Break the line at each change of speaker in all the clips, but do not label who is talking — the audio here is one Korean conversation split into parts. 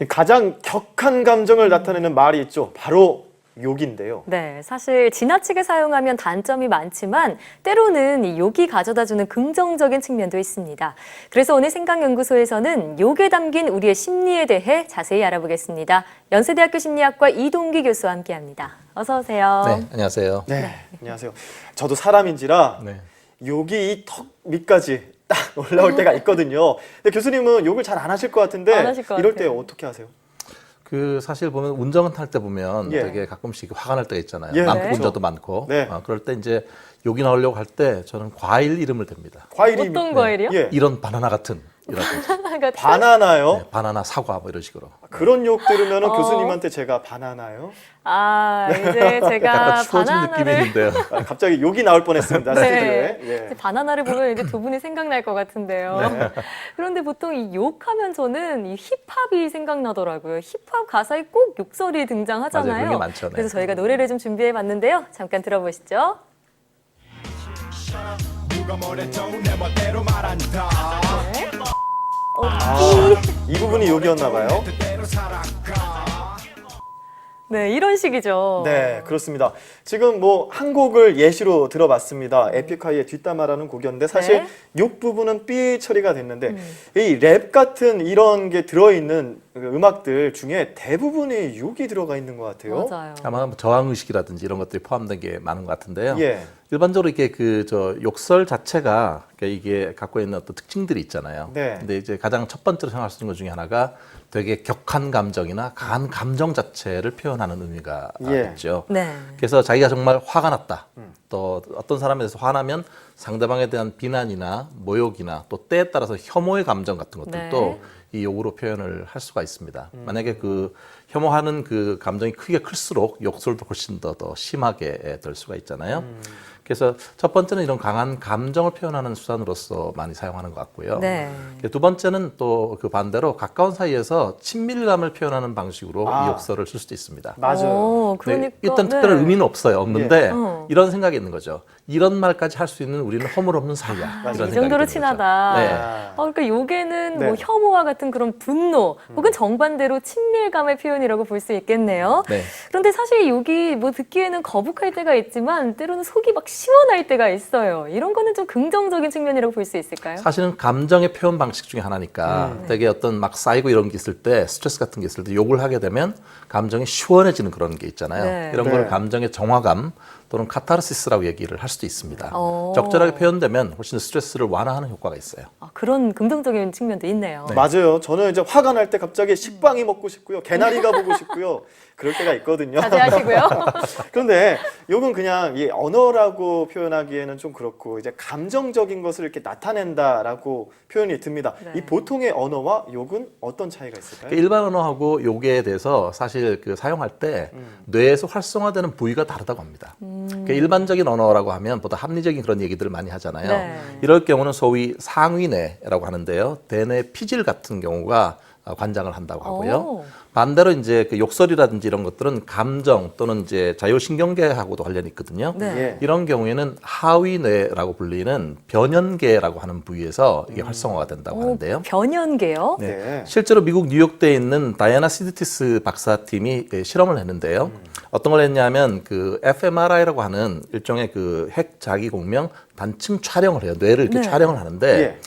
가장 격한 감정을 나타내는 말이 있죠. 바로 욕인데요.
네, 사실 지나치게 사용하면 단점이 많지만 때로는 이 욕이 가져다주는 긍정적인 측면도 있습니다. 그래서 오늘 생각연구소에서는 욕에 담긴 우리의 심리에 대해 자세히 알아보겠습니다. 연세대학교 심리학과 이동기 교수와 함께합니다. 어서 오세요.
네, 안녕하세요.
네, 안녕하세요. 저도 사람인지라
네.
욕이 이 턱 밑까지 딱 올라올 때가 있거든요. 근데 교수님은 욕을 잘 안 하실 것 같은데
안 하실 것
이럴 때
같아요.
어떻게 하세요?
그 사실 보면 운전할 때 보면
예.
되게 가끔씩 화가 날 때가 있잖아요.
예,
많고
네.
운전도 많고.
네.
그럴 때 이제 욕이 나오려고 할 때 저는 과일 이름을 댑니다.
과일이
어떤 과일이요?
예.
이런 바나나 같은 이라든지.
하나가
바나나요?
네, 바나나, 사과 뭐 이런 식으로.
그런 욕 들으면
어.
교수님한테 제가 바나나요?
이제 제가
약간 추워진 느낌이
바나나를
있는데요.
갑자기 욕이 나올 뻔했습니다.
네.
스튜디오에. 예.
이제 바나나를 보면 이제 두 분이 생각날 것 같은데요.
네.
그런데 보통 이 욕하면 저는 이 힙합이 생각나더라고요. 힙합 가사에 꼭 욕설이 등장하잖아요.
맞아요. 그런 게 많죠. 네.
그래서 저희가 노래를 좀 준비해봤는데요. 잠깐 들어보시죠.
누가 뭐래도 내 멋대로 말한다.
이 부분이 욕이었나 봐요.
그대로 살아가.
네, 이런 식이죠.
네, 그렇습니다. 지금 뭐 한 곡을 예시로 들어봤습니다. 에픽하이의 뒷담화라는 곡이었는데 사실
네.
욕 부분은 삐 처리가 됐는데 이 랩 같은 이런 게 들어있는 음악들 중에 대부분이 욕이 들어가 있는 것 같아요.
맞아요.
아마 뭐 저항의식이라든지 이런 것들이 포함된 게 많은 것 같은데요.
예.
일반적으로 이게 그 저 욕설 자체가 그러니까 이게 갖고 있는 어떤 특징들이 있잖아요.
네.
근데 이제 가장 첫 번째로 생각할 수 있는 것 중에 하나가 되게 격한 감정이나 강한 감정 자체를 표현하는 의미가
예.
있죠.
네.
그래서 자기가 정말 화가 났다. 또 어떤 사람에 대해서 화나면 상대방에 대한 비난이나 모욕이나 또 때에 따라서 혐오의 감정 같은 것들도
네.
이 욕으로 표현을 할 수가 있습니다. 만약에 그 혐오하는 그 감정이 크게 클수록 욕설도 훨씬 더 심하게 될 수가 있잖아요. 그래서 첫 번째는 이런 강한 감정을 표현하는 수단으로서 많이 사용하는 것 같고요.
네.
두 번째는 또 그 반대로 가까운 사이에서 친밀감을 표현하는 방식으로 이 욕설을 쓸 수도 있습니다.
맞아요.
그러니까
일단
네.
특별한 의미는 없는데
예.
이런 생각이 있는 거죠. 이런 말까지 할 수 있는 우리는 허물없는 사이야.
맞아요.
이런
이
생각이
정도로
드는
친하다.
거죠. 네.
그러니까 욕에는
네.
뭐 혐오와 같은 그런 분노 혹은 정반대로 친밀감의 표현이라고 볼 수 있겠네요.
네.
그런데 사실 욕이 뭐 듣기에는 거북할 때가 있지만 때로는 속이 막 시원할 때가 있어요. 이런 거는 좀 긍정적인 측면이라고 볼 수 있을까요?
사실은 감정의 표현 방식 중에 하나니까 되게 어떤 막 쌓이고 이런 게 있을 때 스트레스 같은 게 있을 때 욕을 하게 되면 감정이 시원해지는 그런 게 있잖아요.
네.
이런
네.
걸 감정의 정화감 또는 카타르시스라고 얘기를 할 수도 있습니다.
어.
적절하게 표현되면 훨씬 스트레스를 완화하는 효과가 있어요.
그런 긍정적인 측면도 있네요.
맞아요. 저는 이제 화가 날 때 갑자기 식빵이 먹고 싶고요. 개나리가 보고 싶고요. 그럴 때가 있거든요.
자제하시고요.
그런데 욕은 그냥 이 언어라고 표현하기에는 좀 그렇고 이제 감정적인 것을 이렇게 나타낸다라고 표현이 듭니다.
네.
이 보통의 언어와 욕은 어떤 차이가 있을까요?
일반 언어하고 욕에 대해서 사실 그 사용할 때 뇌에서 활성화되는 부위가 다르다고 합니다. 그러니까 일반적인 언어라고 하면 보다 합리적인 그런 얘기들을 많이 하잖아요.
네.
이럴 경우는 소위 상위뇌라고 하는데요. 대뇌 피질 같은 경우가 관장을 한다고 하고요.
오.
반대로 이제 그 욕설이라든지 이런 것들은 감정 또는 이제 자율신경계하고도 관련이 있거든요.
네.
예.
이런 경우에는 하위뇌라고 불리는 변연계라고 하는 부위에서 이게 활성화가 된다고 하는데요.
변연계요?
네.
실제로 미국 뉴욕대에 있는 다이애나 시드티스 박사팀이 실험을 했는데요. 어떤 걸 했냐면 그 fMRI라고 하는 일종의 그 핵 자기 공명 단층 촬영을 해요. 뇌를 이렇게
네.
촬영을 하는데
예.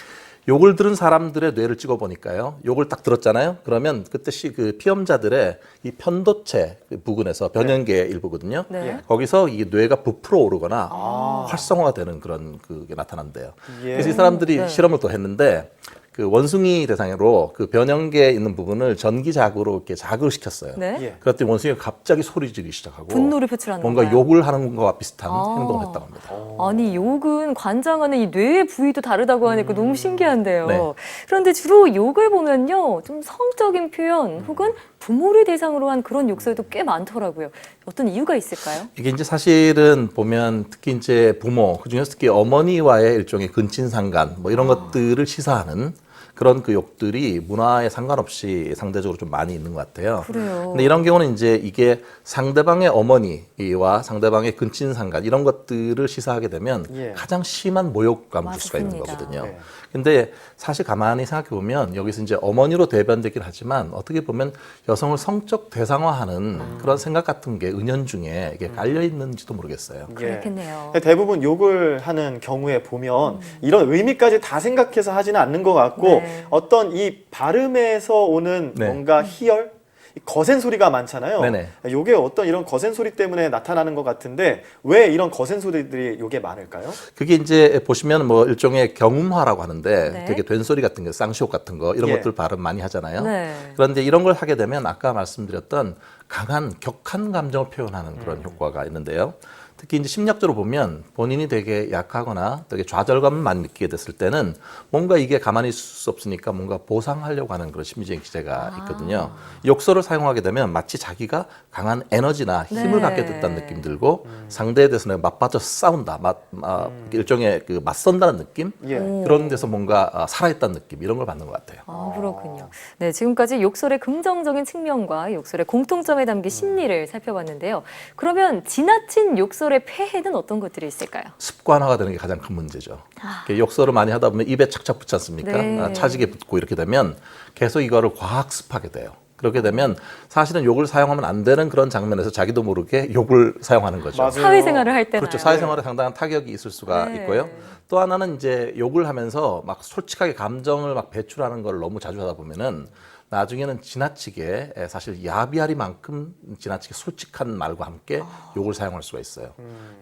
욕을 들은 사람들의 뇌를 찍어 보니까요. 욕을 딱 들었잖아요. 그러면 그때 그 피험자들의 이 편도체 부근에서 변연계 일부거든요.
네.
거기서 이 뇌가 부풀어 오르거나 활성화가 되는 그런 그게 나타난대요.
예.
그래서 이 사람들이
네.
실험을 또 했는데 그 원숭이 대상으로 그 변연계에 있는 부분을 전기 자극으로 이렇게 자극을 시켰어요.
네.
예.
그랬더니 원숭이가 갑자기 소리 지르기 시작하고
분노를 표출하는
뭔가
건가요?
욕을 하는 것과 비슷한 행동을 했다고 합니다.
아니 욕은 관장하는 이 뇌의 부위도 다르다고 하니까 너무 신기한데요.
네.
그런데 주로 욕을 보면요, 좀 성적인 표현 혹은 부모를 대상으로 한 그런 욕설도 꽤 많더라고요. 어떤 이유가 있을까요?
이게 이제 사실은 보면 특히 이제 부모, 그중에서 특히 어머니와의 일종의 근친상간 뭐 이런 것들을 시사하는 그런 그 욕들이 문화에 상관없이 상대적으로 좀 많이 있는 것 같아요.
그래요.
근데 이런 경우는 이제 이게 상대방의 어머니와 상대방의 근친상간 이런 것들을 시사하게 되면
예.
가장 심한 모욕감을 줄 수가 있는
맞습니다.
거거든요.
네.
근데 사실 가만히 생각해 보면 여기서 이제 어머니로 대변되긴 하지만 어떻게 보면 여성을 성적 대상화하는 그런 생각 같은 게 은연중에 이게 깔려 있는지도 모르겠어요.
예.
그렇겠네요.
근데 대부분 욕을 하는 경우에 보면 이런 의미까지 다 생각해서 하지는 않는 것 같고
네.
어떤 이 발음에서 오는
네.
뭔가 희열, 이 거센 소리가 많잖아요.
네네.
요게 어떤 이런 거센 소리 때문에 나타나는 것 같은데 왜 이런 거센 소리들이 요게 많을까요?
그게 이제 보시면 뭐 일종의 경음화라고 하는데
네.
되게 된소리 같은 거, 쌍시옷 같은 거 이런
예.
것들 발음 많이 하잖아요.
네.
그런데 이런 걸 하게 되면 아까 말씀드렸던 강한 격한 감정을 표현하는 그런 효과가 있는데요. 특히 이제 심리학적으로 보면 본인이 되게 약하거나 되게 좌절감을 많이 느끼게 됐을 때는 뭔가 이게 가만히 있을 수 없으니까 뭔가 보상하려고 하는 그런 심리적인 기제가 있거든요. 욕설을 사용하게 되면 마치 자기가 강한 에너지나 힘을
네.
갖게 됐다는 느낌 들고 상대에 대해서는 맞받아서 싸운다, 일종의 그 맞선다는 느낌
예.
그런 데서 뭔가 살아있다는 느낌 이런 걸 받는 것 같아요.
아, 그렇군요. 네, 지금까지 욕설의 긍정적인 측면과 욕설의 공통점에 담긴 심리를 살펴봤는데요. 그러면 지나친 욕설의 폐해는 어떤 것들이 있을까요?
습관화가 되는 게 가장 큰 문제죠. 이렇게 욕설을 많이 하다 보면 입에 착착 붙지 않습니까?
네.
차지게 붙고 이렇게 되면 계속 이거를 과학습하게 돼요. 그렇게 되면 사실은 욕을 사용하면 안 되는 그런 장면에서 자기도 모르게 욕을 사용하는 거죠.
맞아요.
사회생활을 할 때나요?
그렇죠. 사회생활에 상당한 타격이 있을 수가
네.
있고요. 또 하나는 이제 욕을 하면서 막 솔직하게 감정을 막 배출하는 걸 너무 자주 하다 보면은 나중에는 지나치게 사실 야비하리만큼 지나치게 솔직한 말과 함께 욕을 사용할 수가 있어요.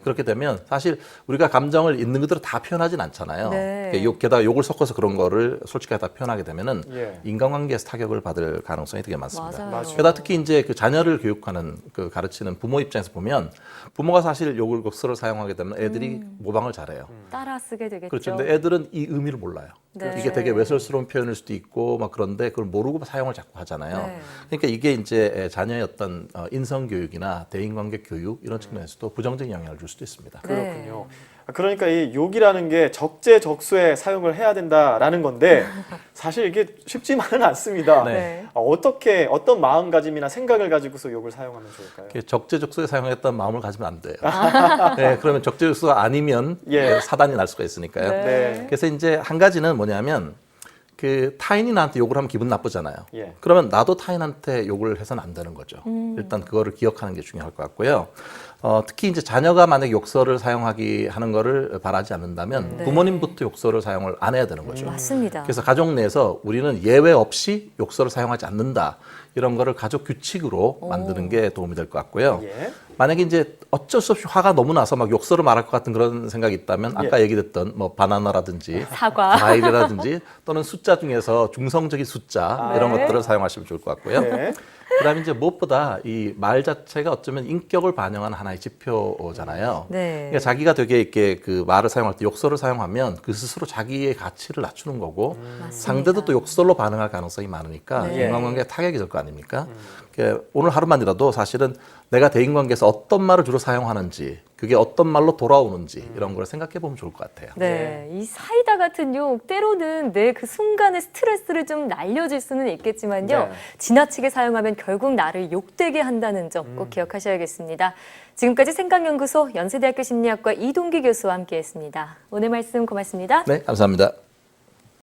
그렇게 되면 사실 우리가 감정을 있는 그대로 다 표현하진 않잖아요.
네.
게다가 욕을 섞어서 그런 거를 솔직하게 다 표현하게 되면은
예.
인간관계에서 타격을 받을 가능성이 되게 많습니다.
맞아요.
맞아요.
게다가 특히 이제 그 자녀를 교육하는 그 가르치는 부모 입장에서 보면 부모가 사실 욕설을 사용하게 되면 애들이 모방을 잘해요.
따라 쓰게 되겠죠.
그렇죠. 근데 애들은 이 의미를 몰라요.
네.
이게 되게 외설스러운 표현일 수도 있고 막 그런데 그걸 모르고 사용을 자꾸 하잖아요.
네.
그러니까 이게 이제 자녀의 어떤 인성 교육이나 대인관계 교육 이런 측면에서도 부정적인 영향을 줄 수도 있습니다.
네.
그렇군요. 그러니까 이 욕이라는 게 적재적소에 사용을 해야 된다라는 건데 사실 이게 쉽지만은 않습니다.
네.
어떻게 어떤 마음가짐이나 생각을 가지고서 욕을 사용하면 좋을까요?
이게 적재적소에 사용했다는 마음을 가지면 안 돼요. 네, 그러면 적재적소가 아니면
예.
사단이 날 수가 있으니까요.
네.
네.
그래서 이제 한 가지는 뭐냐면 그 타인이 나한테 욕을 하면 기분 나쁘잖아요.
예.
그러면 나도 타인한테 욕을 해서는 안 되는 거죠. 일단 그거를 기억하는 게 중요할 것 같고요. 특히 이제 자녀가 만약에 욕설을 사용하기 하는 거를 바라지 않는다면
네.
부모님부터 욕설을 사용을 안 해야 되는 거죠.
맞습니다.
그래서 가족 내에서 우리는 예외 없이 욕설을 사용하지 않는다. 이런 거를 가족 규칙으로 만드는 게 도움이 될 것 같고요.
예.
만약에 이제 어쩔 수 없이 화가 너무 나서 막 욕설을 말할 것 같은 그런 생각이 있다면 아까 얘기됐던 뭐 바나나라든지
사과.
과일이라든지 또는 숫자 중에서 중성적인 숫자 이런
네.
것들을 사용하시면 좋을 것 같고요.
네.
그다음에 이제 무엇보다 이 말 자체가 어쩌면 인격을 반영하는 하나의 지표잖아요.
네.
그러니까 자기가 되게 이렇게 그 말을 사용할 때 욕설을 사용하면 그 스스로 자기의 가치를 낮추는 거고
맞습니다.
상대도 또 욕설로 반응할 가능성이 많으니까
네.
인간관계에 타격이 될 거 아닙니까? 그러니까 오늘 하루만이라도 사실은 내가 대인관계에서 어떤 말을 주로 사용하는지 그게 어떤 말로 돌아오는지 이런 걸 생각해 보면 좋을 것 같아요.
네, 이 사이다 같은 욕 때로는 내 그 순간의 스트레스를 좀 날려줄 수는 있겠지만요.
네.
지나치게 사용하면 결국 나를 욕되게 한다는 점 꼭 기억하셔야겠습니다. 지금까지 생각연구소 연세대학교 심리학과 이동기 교수와 함께했습니다. 오늘 말씀 고맙습니다.
네, 감사합니다.